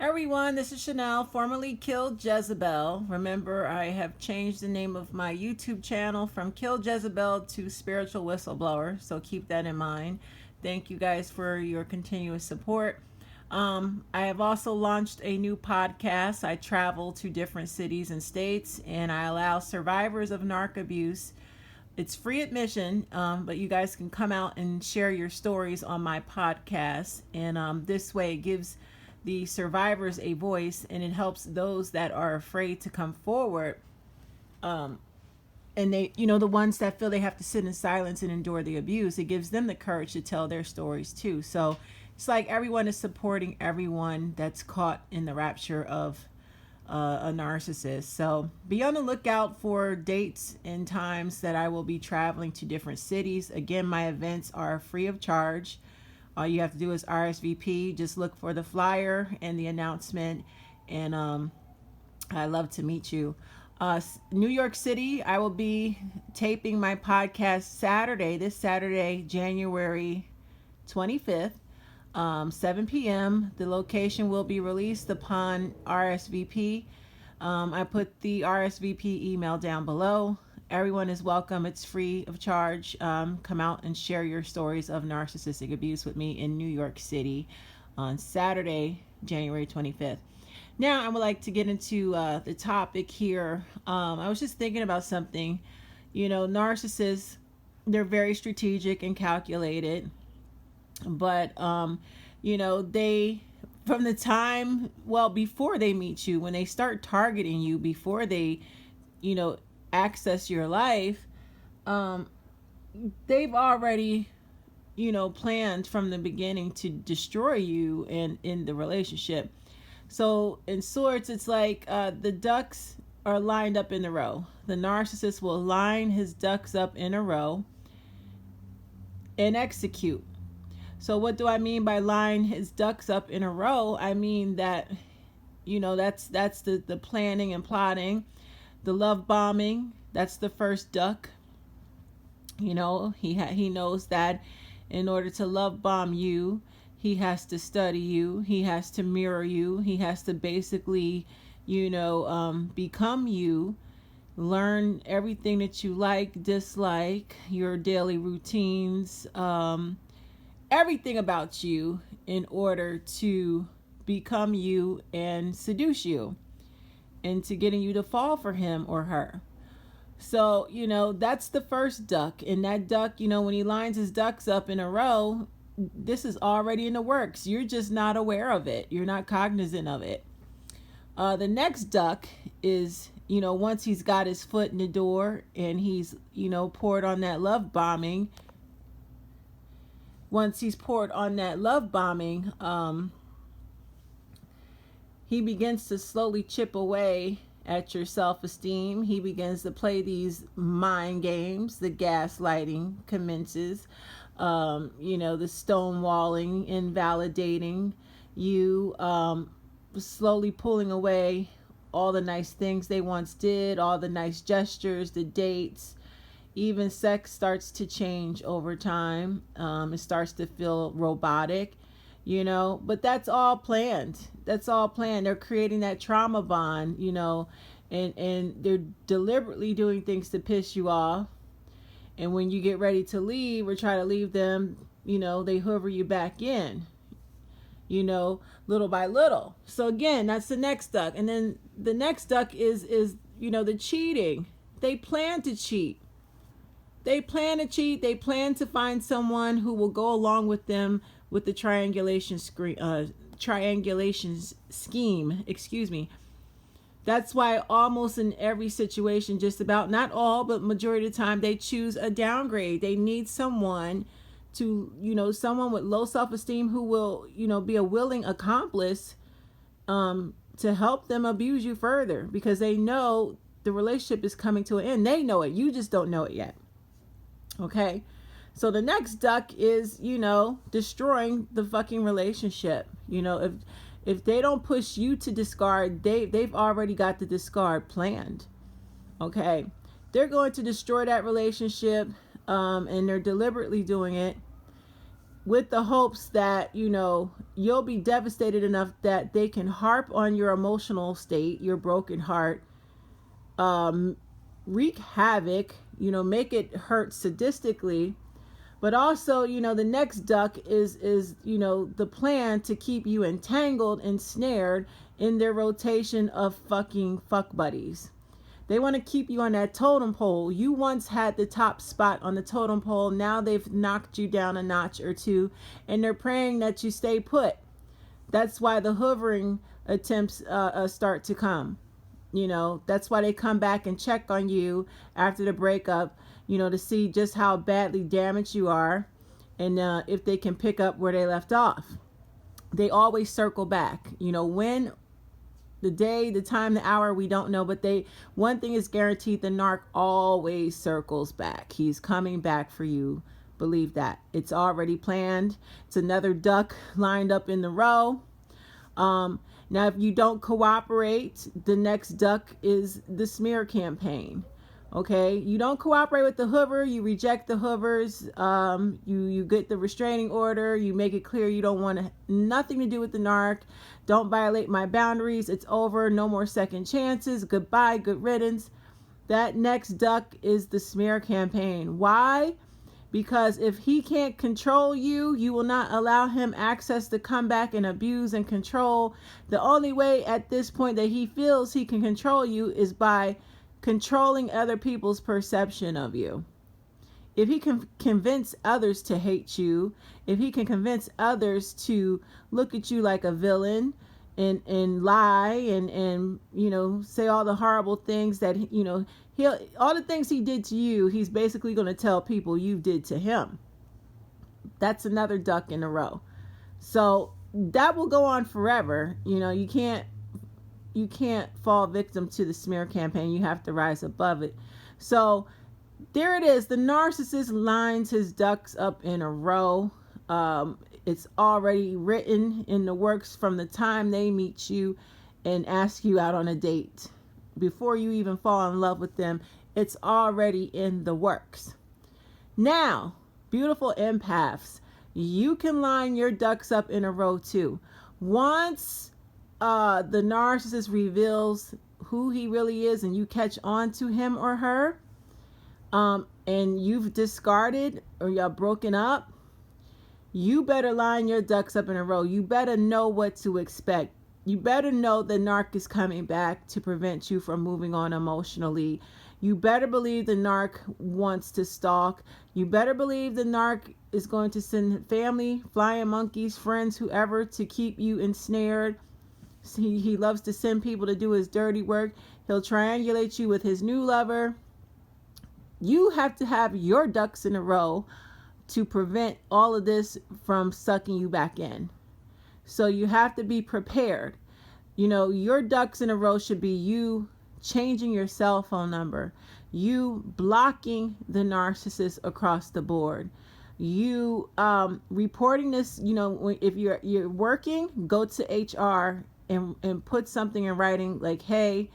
Everyone, this is Chanel, formerly Kill Jezebel. Remember, I have changed the name of my YouTube channel from Kill Jezebel to Spiritual Whistleblower, so keep that in mind. Thank you guys for your continuous support. I have also launched a new podcast. I travel to different cities and states, and I allow survivors of narc abuse. It's free admission, but you guys can come out and share your stories on my podcast. And this way, it gives the survivors a voice, and it helps those that are afraid to come forward. And they, the ones that feel they have to sit in silence and endure the abuse, it gives them the courage to tell their stories too. So it's like everyone is supporting everyone that's caught in the rapture of a narcissist. So be on the lookout for dates and times that I will be traveling to different cities. Again, my events are free of charge. All you have to do is RSVP. Just look for the flyer and the announcement. And I'd love to meet you. New York City, I will be taping my podcast this Saturday, January 25th. 7 p.m. The location will be released upon RSVP. I put the RSVP email down below. Everyone is welcome. It's free of charge. Come out and share your stories of narcissistic abuse with me in New York City on Saturday, January 25th. Now, I would like to get into the topic here. I was just thinking about something. Narcissists, they're very strategic and calculated. But, they, from the time, before they meet you, when they start targeting you, before they, access your life, they've already, planned from the beginning to destroy you and in the relationship. So in sorts, it's like the ducks are lined up in a row. The narcissist will line his ducks up in a row and execute. So what do I mean by line his ducks up in a row? I mean that, that's the planning and plotting. The love bombing, that's the first duck. He knows that in order to love bomb you, he has to study you. He has to mirror you. He has to basically, become you. Learn everything that you like, dislike, your daily routines, everything about you in order to become you and seduce you into getting you to fall for him or her. So, that's the first duck. And that duck, when he lines his ducks up in a row, this is already in the works. You're just not aware of it. You're not cognizant of it. The next duck is, once he's got his foot in the door and he's, poured on that love bombing. Once he's poured on that love bombing, he begins to slowly chip away at your self-esteem. He begins to play these mind games. The gaslighting commences. The stonewalling, invalidating you, slowly pulling away all the nice things they once did, all the nice gestures, the dates. Even sex starts to change over time. It starts to feel robotic, but that's all planned. They're creating that trauma bond, and they're deliberately doing things to piss you off. And when you get ready to leave or try to leave them, they hoover you back in, little by little. So again, that's the next duck. And then the next duck is the cheating. They plan to cheat. They plan to find someone who will go along with them with the triangulation scheme. That's why almost in every situation, just about, not all, but majority of the time, they choose a downgrade. They need someone someone with low self-esteem who will, be a willing accomplice to help them abuse you further, because they know the relationship is coming to an end. They know it. You just don't know it yet. Okay? So the next duck is, destroying the fucking relationship. If they don't push you to discard, they've already got the discard planned. Okay? They're going to destroy that relationship, and they're deliberately doing it. with the hopes that, you know, you'll be devastated enough that they can harp on your emotional state, your broken heart, um, wreak havoc, you know, make it hurt sadistically. But also, you know, the next duck is you know, the plan to keep you entangled, ensnared in their rotation of fucking fuck buddies. They want to keep you on that totem pole. You once had the top spot on the totem pole. Now they've knocked you down a notch or two, and they're praying that you stay put. That's why the hovering attempts start to come. You know, that's why they come back and check on you after the breakup, you know, to see just how badly damaged you are, and if they can pick up where they left off. They always circle back. You know, when, the day, the time, the hour, we don't know, but one thing is guaranteed: the narc always circles back. He's coming back for you. Believe that. It's already planned. It's another duck lined up in the row. Now, if you don't cooperate, the next duck is the smear campaign. Okay, you don't cooperate with the hoover, you reject the hoovers, you get the restraining order, you make it clear you don't want nothing to do with the narc. Don't violate my boundaries. It's over. No more second chances. Goodbye. Good riddance. That next duck is the smear campaign. Why? Because if he can't control you, you will not allow him access to come back and abuse and control. The only way at this point that he feels he can control you is by controlling other people's perception of you. If he can convince others to hate you, if he can convince others to look at you like a villain and lie and you know, say all the horrible things that, you know, all the things he did to you, he's basically going to tell people you did to him. That's another duck in a row. So that will go on forever. You know, you can't fall victim to the smear campaign. You have to rise above it. So there it is. The narcissist lines his ducks up in a row. It's already written in the works from the time they meet you and ask you out on a date. Before you even fall in love with them, it's already in the works. Now, beautiful empaths, you can line your ducks up in a row too. Once the narcissist reveals who he really is and you catch on to him or her, and you've discarded or you're broken up, you better line your ducks up in a row. You better know what to expect. You better know the narc is coming back to prevent you from moving on emotionally. You better believe the narc wants to stalk. You better believe the narc is going to send family, flying monkeys, friends, whoever, to keep you ensnared. He loves to send people to do his dirty work. He'll triangulate you with his new lover. You have to have your ducks in a row to prevent all of this from sucking you back in. So you have to be prepared. You know, your ducks in a row should be you changing your cell phone number, you blocking the narcissist across the board, you reporting this. You know, if you're working, go to HR and put something in writing like, hey,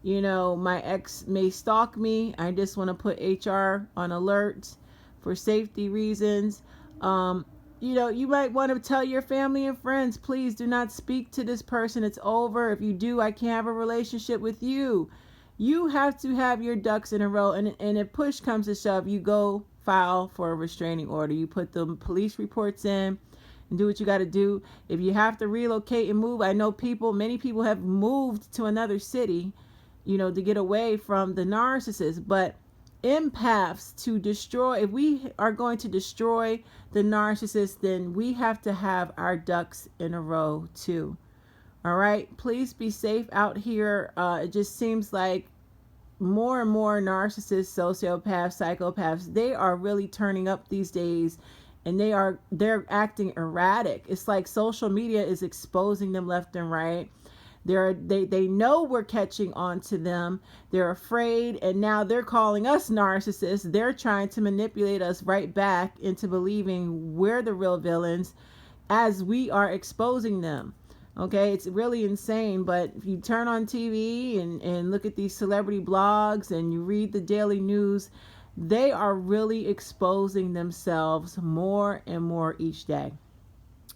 you know, my ex may stalk me. I just want to put HR on alert for safety reasons. You know, you might want to tell your family and friends, please do not speak to this person. It's over. If you do, I can't have a relationship with you. You have to have your ducks in a row. And if push comes to shove, you go file for a restraining order. You put the police reports in and do what you got to do. If you have to relocate and move, I know many people have moved to another city, you know, to get away from the narcissist. But empaths, to destroy, if we are going to destroy the narcissist, then we have to have our ducks in a row too. All right, please be safe out here. It just seems like more and more narcissists, sociopaths, psychopaths, they are really turning up these days, and they're acting erratic. It's like social media is exposing them left and right. They know we're catching on to them. They're afraid, and now they're calling us narcissists. They're trying to manipulate us right back into believing we're the real villains as we are exposing them. Okay, it's really insane. But if you turn on TV and look at these celebrity blogs and you read the daily news, they are really exposing themselves more and more each day.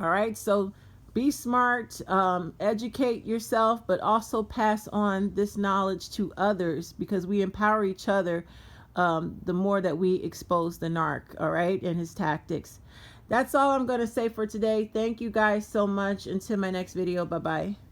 All right, so be smart, educate yourself, but also pass on this knowledge to others, because we empower each other the more that we expose the narc, all right, and his tactics. That's all I'm going to say for today. Thank you guys so much. Until my next video. Bye-bye.